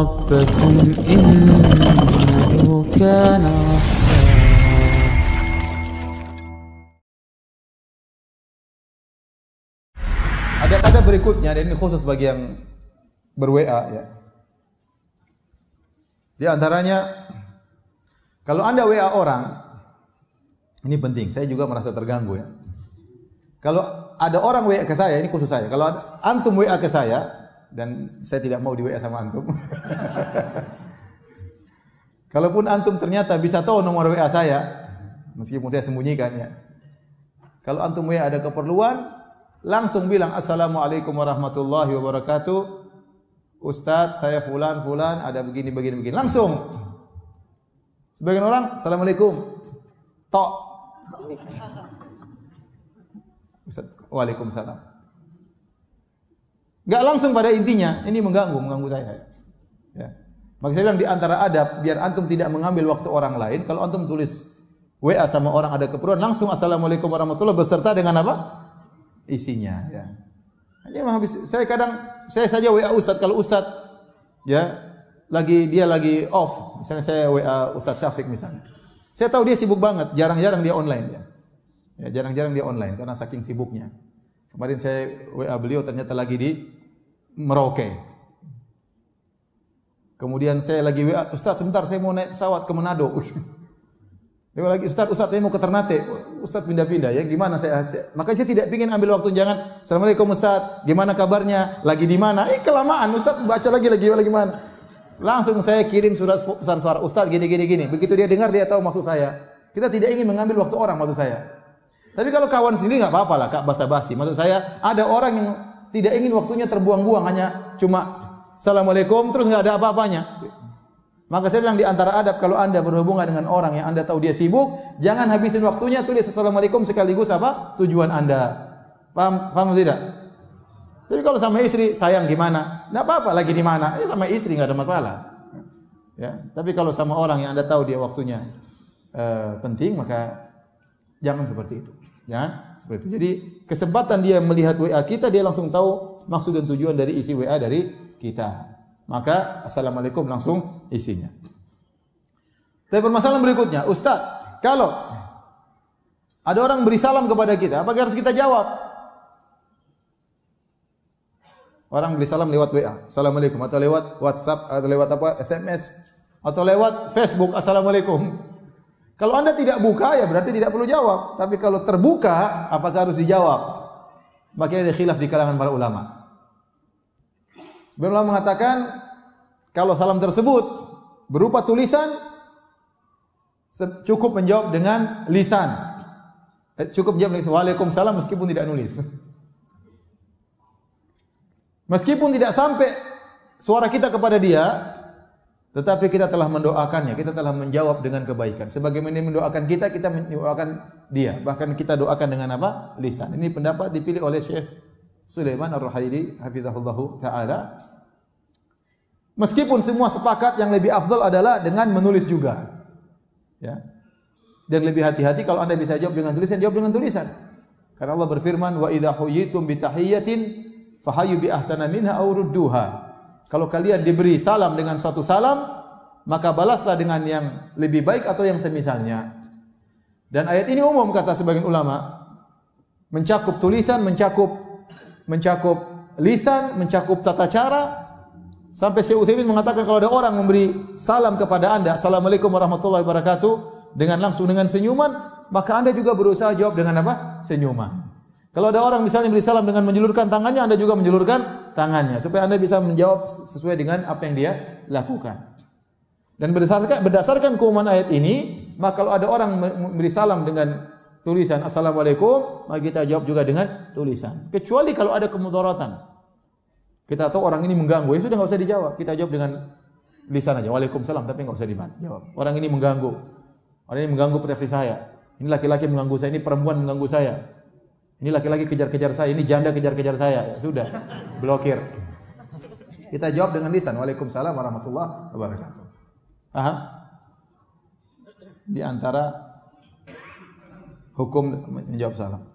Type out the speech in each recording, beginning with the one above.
ربكم إنه كان Ada berikutnya, dan ini khusus bagi yang ber-WA ya. Di antaranya, kalau Anda WA orang, ini penting, saya juga merasa terganggu ya. Kalau ada orang WA ke saya, ini khusus saya. Kalau antum WA ke saya, dan saya tidak mau di WA sama antum. Kalaupun antum ternyata bisa tahu nomor WA saya, meskipun saya sembunyikan ya. Kalau antum WA ada keperluan, langsung bilang assalamualaikum warahmatullahi wabarakatuh. Ustaz, saya fulan ada begini. Langsung. Sebagian orang assalamualaikum. Tok. Ustaz, waalaikumsalam. Enggak langsung pada intinya. Ini mengganggu saya. Ya. Maka saya bilang di antara adab biar antum tidak mengambil waktu orang lain, kalau antum tulis WA sama orang ada keperluan, langsung assalamualaikum warahmatullahi beserta dengan apa? Isinya ya. Saya saja WA Ustaz, kalau Ustaz ya dia lagi off, misalnya saya WA Ustaz Syafiq misalnya. Saya tahu dia sibuk banget, jarang-jarang dia online ya. Ya, jarang-jarang dia online karena saking sibuknya. Kemarin saya WA beliau ternyata lagi di Merauke. Kemudian saya lagi WA, Ustaz sebentar saya mau naik pesawat ke Manado. Dia lagi, Ustaz saya mau ke Ternate. Ustaz pindah-pindah ya, gimana maka saya tidak ingin ambil waktu, jangan, Assalamualaikum Ustaz, gimana kabarnya, lagi di mana? Kelamaan, Ustaz baca lagi mana? Langsung saya kirim surat pesan suara, Ustaz gini. Begitu dia dengar, dia tahu maksud saya. Kita tidak ingin mengambil waktu orang maksud saya. Tapi kalau kawan sendiri enggak apa-apa lah, Kak, basa-basi. Maksud saya, ada orang yang tidak ingin waktunya terbuang-buang, hanya cuma Assalamualaikum terus enggak ada apa-apanya. Maka saya bilang di antara adab kalau Anda berhubungan dengan orang yang Anda tahu dia sibuk, jangan habisin waktunya tulis assalamualaikum sekaligus apa? Tujuan Anda. Paham tidak? Tapi kalau sama istri, sayang gimana? Enggak apa-apa, lagi di mana? Sama istri enggak ada masalah. Ya, tapi kalau sama orang yang Anda tahu dia waktunya penting, maka jangan seperti itu. Jangan seperti itu. Jadi kesempatan dia melihat WA kita, dia langsung tahu maksud dan tujuan dari isi WA dari kita. Maka assalamualaikum langsung isinya. Tapi permasalahan berikutnya, Ustaz, kalau ada orang beri salam kepada kita, apakah harus kita jawab? Orang beri salam lewat WA, assalamualaikum, atau lewat WhatsApp, atau lewat SMS, atau lewat Facebook, assalamualaikum. Kalau Anda tidak buka, ya berarti tidak perlu jawab. Tapi kalau terbuka, apakah harus dijawab? Makanya ada khilaf di kalangan para ulama. Sebenarnya ulama mengatakan kalau salam tersebut berupa tulisan cukup menjawab dengan lisan. Cukup menjawab dengan waalaikumsalam meskipun tidak nulis. Meskipun tidak sampai suara kita kepada dia, tetapi kita telah mendoakannya, kita telah menjawab dengan kebaikan. Sebagaimana mendoakan kita, kita mendoakan dia. Bahkan kita doakan dengan apa? Lisan. Ini pendapat dipilih oleh Syekh Sulaiman Ar-Ruhaili hafizahullahu taala. Meskipun semua sepakat yang lebih afdal adalah dengan menulis juga. Ya. Dan lebih hati-hati kalau Anda bisa jawab dengan tulisan, jawab dengan tulisan. Karena Allah berfirman, "Wa idza huyitum bi tahiyyatin fahayyu bi ahsana minha aw rudduha." Kalau kalian diberi salam dengan suatu salam, maka balaslah dengan yang lebih baik atau yang semisalnya. Dan ayat ini umum kata sebagian ulama, mencakup tulisan, mencakup lisan, mencakup tata cara. Sampai Syekh Utsaimin mengatakan kalau ada orang memberi salam kepada Anda, assalamualaikum warahmatullahi wabarakatuh, dengan langsung dengan senyuman, maka Anda juga berusaha jawab dengan apa? Senyuman. Kalau ada orang misalnya beri salam dengan menjulurkan tangannya, Anda juga menjulurkan tangannya supaya Anda bisa menjawab sesuai dengan apa yang dia lakukan. Dan berdasarkan keumuman ayat ini, maka kalau ada orang memberi salam dengan tulisan assalamualaikum, maka kita jawab juga dengan tulisan. Kecuali kalau ada kemudaratan. Kita tahu orang ini mengganggu, ya sudah enggak usah dijawab. Kita jawab dengan lisan aja. Waalaikumsalam, tapi enggak usah dijawab. Orang ini mengganggu. Orang ini mengganggu privasi saya. Ini laki-laki mengganggu saya, ini perempuan mengganggu saya. Ini laki-laki kejar-kejar saya, ini janda kejar-kejar saya. Ya sudah, blokir. Kita jawab dengan lisan. Waalaikumsalam warahmatullahi wabarakatuh. Paham? Di antara hukum menjawab salam.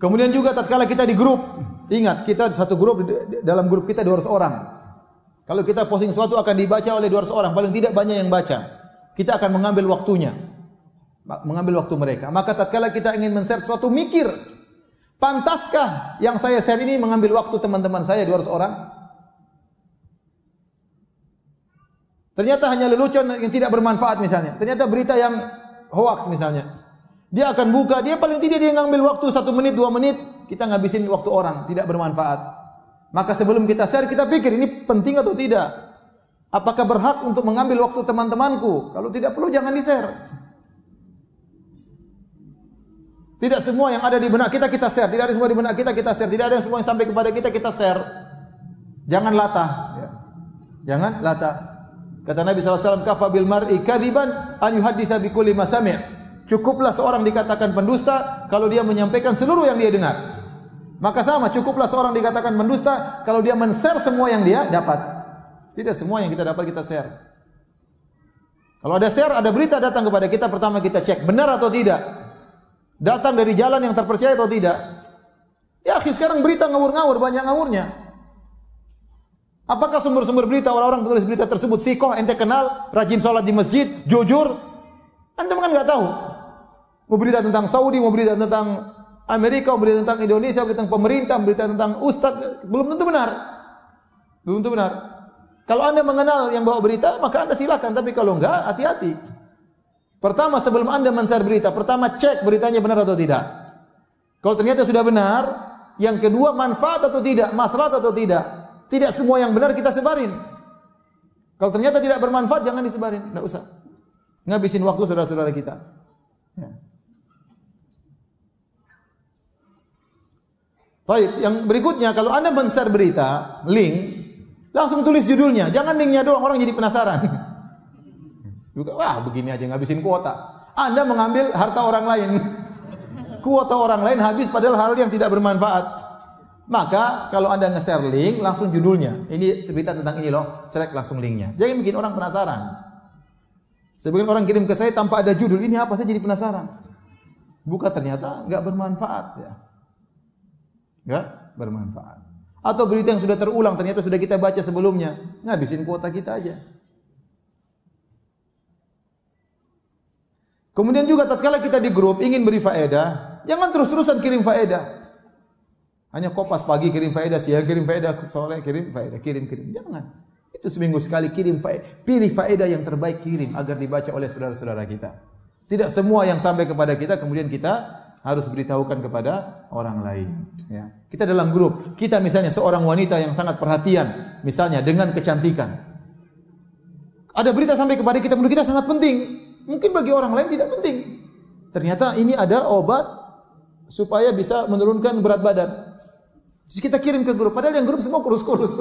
Kemudian juga tatkala kita di grup, ingat kita satu grup, dalam grup kita 200 orang. Kalau kita posting sesuatu akan dibaca oleh 200 orang, paling tidak banyak yang baca. Kita akan mengambil waktunya. Mengambil waktu mereka. Maka tatkala kita ingin men-share sesuatu, mikir, pantaskah yang saya share ini mengambil waktu teman-teman saya 200 orang? Ternyata hanya lelucon yang tidak bermanfaat misalnya. Ternyata berita yang hoax misalnya. Dia akan buka, dia paling tidak dia ngambil waktu 1 menit, 2 menit, kita ngabisin waktu orang, tidak bermanfaat. Maka sebelum kita share, kita pikir ini penting atau tidak. Apakah berhak untuk mengambil waktu teman-temanku? Kalau tidak perlu jangan di-share. Tidak semua yang ada di benak kita share. Tidak ada semua di benak kita share. Tidak ada yang semua yang sampai kepada kita share. Jangan latah. Ya. Jangan latah. Kata Nabi SAW, kafa bil mar'i kadiban an yuhadditha bi kulli ma sami'. Cukuplah seorang dikatakan pendusta kalau dia menyampaikan seluruh yang dia dengar. Maka sama, cukuplah seorang dikatakan pendusta kalau dia men-share semua yang dia dapat. Tidak semua yang kita dapat kita share. Kalau ada share, ada berita datang kepada kita, pertama kita cek benar atau tidak. Datang dari jalan yang terpercaya atau tidak. Ya, sekarang berita ngawur-ngawur, banyak ngawurnya. Apakah sumber-sumber berita orang-orang penulis berita tersebut sikoh, ente kenal, rajin sholat di masjid, jujur? Anda kan nggak tahu. Mau berita tentang Saudi, mau berita tentang Amerika, mau berita tentang Indonesia, mau berita tentang pemerintah, mau berita tentang ustadz, belum tentu benar. Belum tentu benar. Kalau Anda mengenal yang bawa berita, maka Anda silakan. Tapi kalau enggak, hati-hati. Pertama, sebelum Anda men-share berita, pertama cek beritanya benar atau tidak. Kalau ternyata sudah benar, yang kedua manfaat atau tidak, maslahat atau tidak. Tidak semua yang benar kita sebarin. Kalau ternyata tidak bermanfaat, jangan disebarin. Tidak usah. Ngabisin waktu saudara-saudara kita. Ya. Baik, yang berikutnya kalau Anda men-share berita, link, langsung tulis judulnya. Jangan linknya doang, orang jadi penasaran. Juga, wah begini aja ngabisin kuota. Anda mengambil harta orang lain. Kuota orang lain habis padahal hal yang tidak bermanfaat. Maka kalau Anda nge-share link, langsung judulnya. Ini berita tentang ini loh, celek langsung linknya. Jangan bikin orang penasaran. Sebagian orang kirim ke saya tanpa ada judul, ini apa, saya jadi penasaran. Buka ternyata nggak bermanfaat ya. Nggak bermanfaat. Atau berita yang sudah terulang ternyata sudah kita baca sebelumnya, ngabisin kuota kita aja. Kemudian juga tatkala kita di grup ingin beri faedah, jangan terus-terusan kirim faedah. Hanya kopas pagi kirim faedah, siang kirim faedah, sore kirim faedah, kirim. Jangan. Itu seminggu sekali kirim faedah. Pilih faedah yang terbaik kirim agar dibaca oleh saudara-saudara kita. Tidak semua yang sampai kepada kita kemudian kita harus beritahukan kepada orang lain. Ya. Kita dalam grup, kita misalnya seorang wanita yang sangat perhatian, misalnya dengan kecantikan. Ada berita sampai kepada kita, menurut kita sangat penting. Mungkin bagi orang lain tidak penting. Ternyata ini ada obat supaya bisa menurunkan berat badan. Terus kita kirim ke grup, padahal yang grup semua kurus-kurus.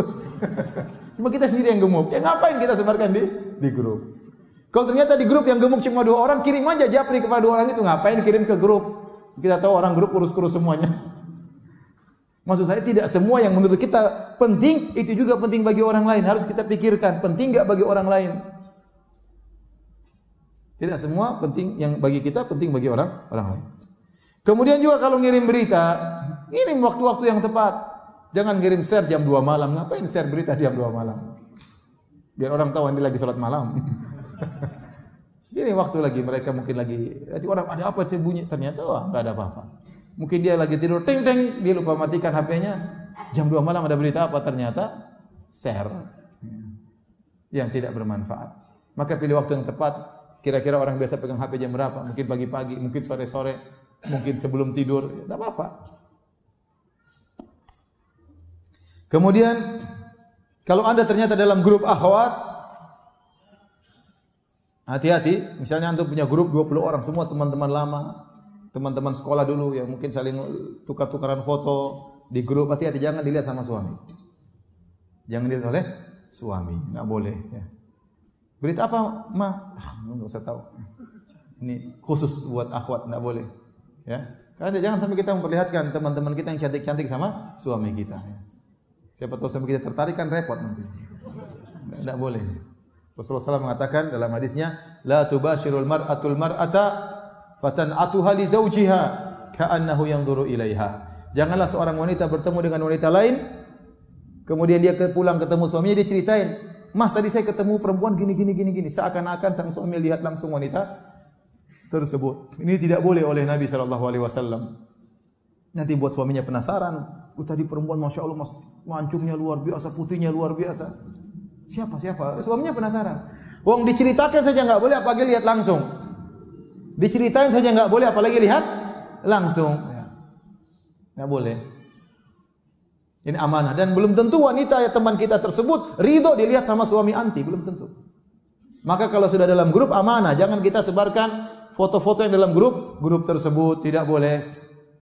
Cuma kita sendiri yang gemuk. Ya ngapain kita sebarkan di grup? Kalau ternyata di grup yang gemuk cuma 2 orang, kirim aja japri kepada 2 orang itu. Ngapain kirim ke grup? Kita tahu orang grup kurus-kurus semuanya. Maksud saya tidak semua yang menurut kita penting itu juga penting bagi orang lain. Harus kita pikirkan penting enggak bagi orang lain. Tidak semua penting yang bagi kita penting bagi orang lain. Kemudian juga kalau ngirim berita, ngirim waktu-waktu yang tepat. Jangan ngirim share jam 2 malam. Ngapain share berita jam 2 malam? Biar orang tahu ini lagi sholat malam. Ini waktu lagi mereka mungkin lagi, nanti orang ada apa sih bunyi, ternyata wah enggak ada apa-apa. Mungkin dia lagi tidur, ting ting, dia lupa matikan HP-nya. Jam 2 malam ada berita apa, ternyata share yang tidak bermanfaat. Maka pilih waktu yang tepat. Kira-kira orang biasa pegang HP jam berapa? Mungkin pagi-pagi, mungkin sore-sore, mungkin sebelum tidur, enggak apa-apa. Kemudian kalau Anda ternyata dalam grup akhwat, hati-hati, misalnya antum punya grup 20 orang, semua teman-teman lama, teman-teman sekolah dulu yang mungkin saling tukar-tukaran foto di grup, hati-hati jangan dilihat sama suami. Jangan dilihat oleh suami, enggak boleh ya. Berita apa, Ma? Enggak usah tahu. Ini khusus buat akhwat, enggak boleh. Ya. Karena jangan sampai kita memperlihatkan teman-teman kita yang cantik-cantik sama suami kita ya. Siapa tahu suami kita tertarik kan repot nanti. Enggak boleh. Rasulullah SAW mengatakan dalam hadisnya, la tubashirul mar'atul mar'ata fatan'atuha li zawjiha ka'annahu yanzuru ilaiha. Janganlah seorang wanita bertemu dengan wanita lain Kemudian dia pulang ketemu suaminya, dia ceritain, "Mas, tadi saya ketemu perempuan gini. Seakan-akan sang suami lihat langsung wanita tersebut. Ini tidak boleh oleh Nabi sallallahu alaihi wasallam. Nanti buat suaminya penasaran, tadi perempuan Masya Allah, mas, mancungnya luar biasa, putihnya luar biasa. Siapa? Suaminya penasaran. Wong diceritakan saja enggak boleh, apalagi lihat langsung. Diceritain saja enggak boleh, apalagi lihat langsung. Enggak boleh. Ini amanah, dan belum tentu wanita ya teman kita tersebut ridho dilihat sama suami anti, belum tentu. Maka kalau sudah dalam grup amanah, jangan kita sebarkan foto-foto yang dalam grup tersebut, tidak boleh.